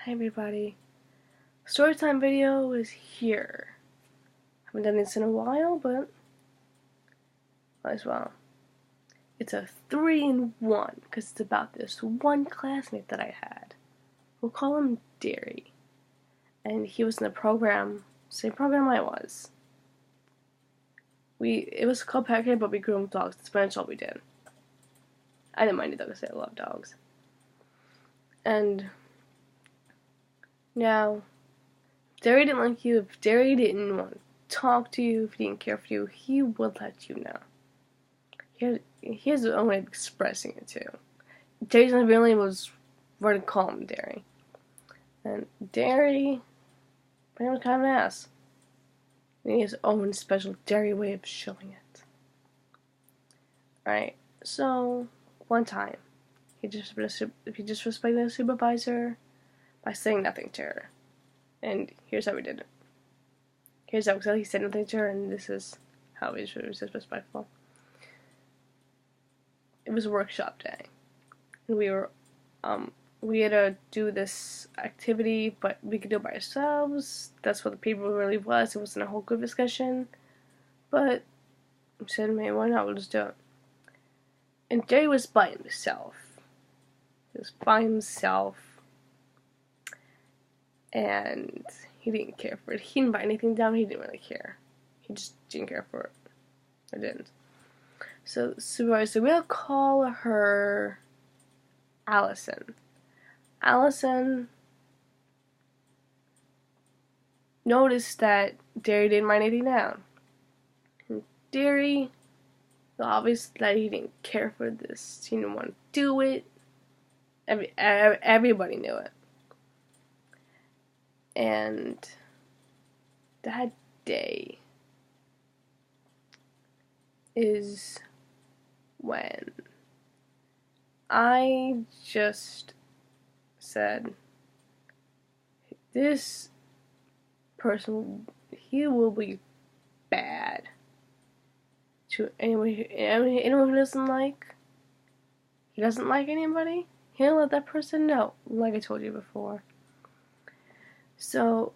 Hi everybody. Storytime video is here. Haven't done this in a while, but might as well. It's a 3-in-1 because it's about this one classmate that I had. We'll call him Derry. And he was in the program, same program I was. It was called pet care, but we groomed dogs. That's pretty much all we did. I didn't mind the dogs, I love dogs. And now, if Derry didn't like you, if Derry didn't want to talk to you, if he didn't care for you, he would let you know. He has his own way of expressing it too. Derry's real name was very calm, Derry. And Derry, he was kind of an ass. And he has his own special Derry way of showing it. Alright, so one time, he disrespected the supervisor by saying nothing to her. And here's how we did it. Here's how he said nothing to her, and this is how he was disrespectful. It was a workshop day. And we had to do this activity, but we could do it by ourselves. That's what the paper really was. It wasn't a whole group discussion. But I said, man, why not? We'll just do it. And Jay was by himself. He was by himself. And he didn't care for it. He didn't write anything down. He didn't really care. He just didn't care for it. I didn't. So the supervisor, we'll call her Allison. Allison noticed that Derry didn't write anything down. And Derry, obviously that he didn't care for this. He didn't want to do it. Everybody knew it. And that day is when I just said, this person, he will be bad to anyone who doesn't like, he doesn't like anybody, he'll let that person know, like I told you before. So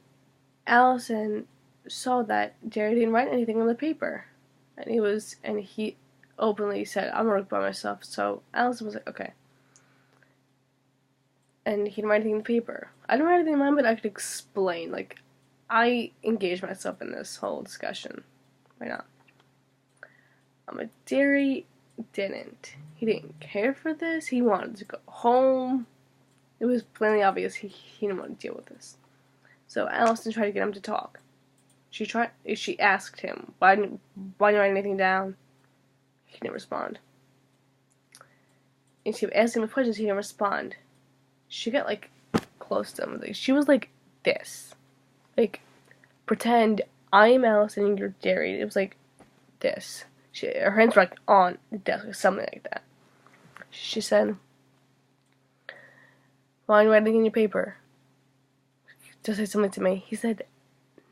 Allison saw that Derry didn't write anything on the paper. And he openly said, I'm gonna work by myself. So Allison was like, okay. And he didn't write anything in the paper. I didn't write anything in mine, but I could explain. Like, I engaged myself in this whole discussion. Why not? Derry didn't. He didn't care for this. He wanted to go home. It was plainly obvious he didn't want to deal with this. So Allison tried to get him to talk. She asked him, why didn't you write anything down? He didn't respond. And she asked him questions, he didn't respond. She got, like, close to him. Like, she was like this. Like, pretend I'm Allison and you're Derry. It was like this. Her hands were, like, on the desk or something like that. She said, why didn't you write anything in your paper? Just say something to me. He said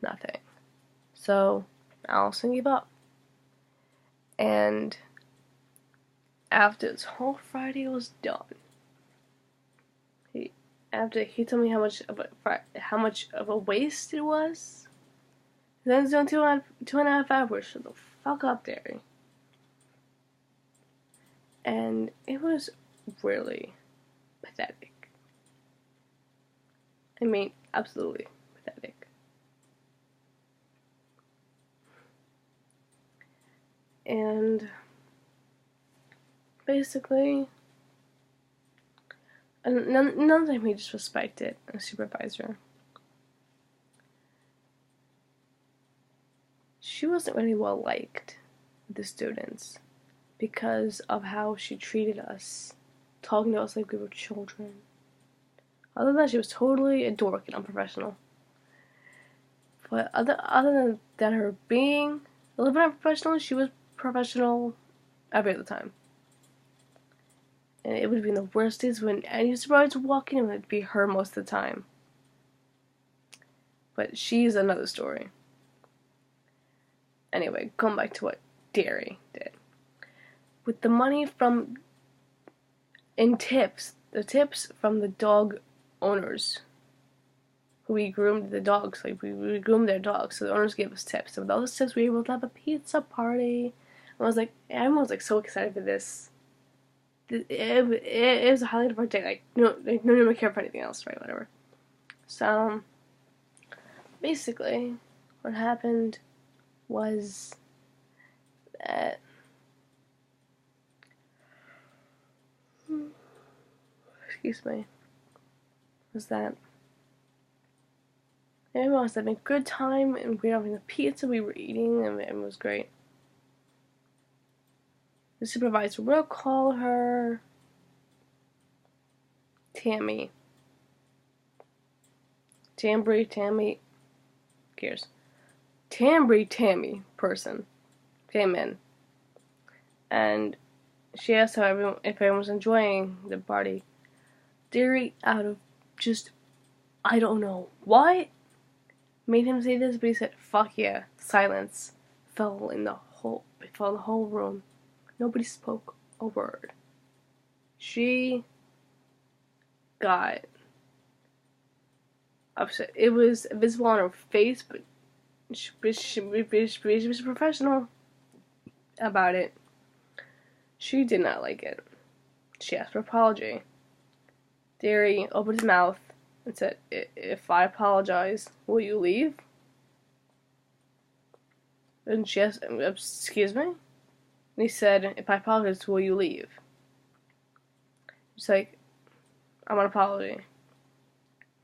nothing. So Allison gave up. And after this whole Friday was done, he told me how much of a waste it was. Then it's doing 2.5 hours. Shut the fuck up, Derry. And it was really pathetic. I mean, absolutely pathetic. And basically, another time he disrespected a supervisor. She wasn't really well liked with the students because of how she treated us, talking to us like we were children. Other than that, she was totally a dork and unprofessional. But other than her being a little bit unprofessional, she was professional every other time. And it would be in the worst days when any supervisor would walk in, and it would be her most of the time. But she's another story. Anyway, going back to what Derry did. With the money in tips, the tips from the dog owners, we groomed the dogs. Like, we groomed their dogs, so the owners gave us tips. So with all those tips, we were able to have a pizza party. I was like, everyone was like so excited for this. It was a highlight of our day. Like, no one would care for anything else, right? Whatever. So, basically, what happened was that excuse me, was that everyone was having a good time, and we were having the pizza we were eating, and it was great. The supervisor, we'll call her Tammy. Tammy, cares. Tammy person came in, and she asked if everyone was enjoying the party. Derry, out of just, I don't know what made him say this, but he said, "Fuck yeah!" Silence fell in the whole room. Nobody spoke a word. She got upset. It was visible on her face, but she was professional about it. She did not like it. She asked for an apology. Derry opened his mouth and said, "If I apologize, will you leave?" And she asked, "Excuse me?" And he said, "If I apologize, will you leave?" She's like, "I want an apology."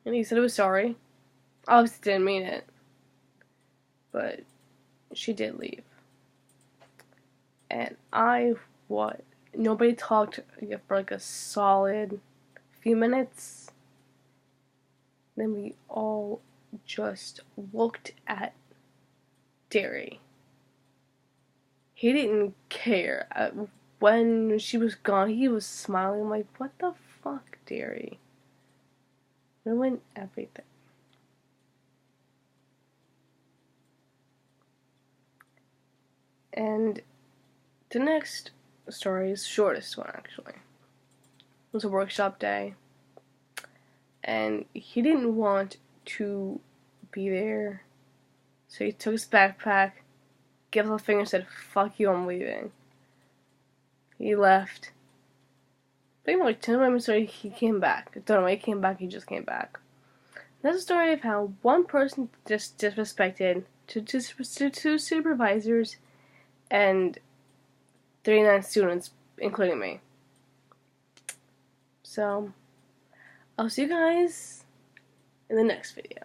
And he said he was sorry. Obviously didn't mean it. But she did leave. And nobody talked for like a solid few minutes. Then we all just looked at Derry. He didn't care. When she was gone, he was smiling like, "What the fuck, Derry?" Ruined everything. And the next story is the shortest one, actually. It was a workshop day, and he didn't want to be there, so he took his backpack, gave us a finger, and said, "Fuck you, I'm leaving." He left. Pretty much 10 minutes later, he came back. I don't know why he came back, he just came back. That's a story of how one person just disrespected two supervisors and 39 students, including me. So, I'll see you guys in the next video.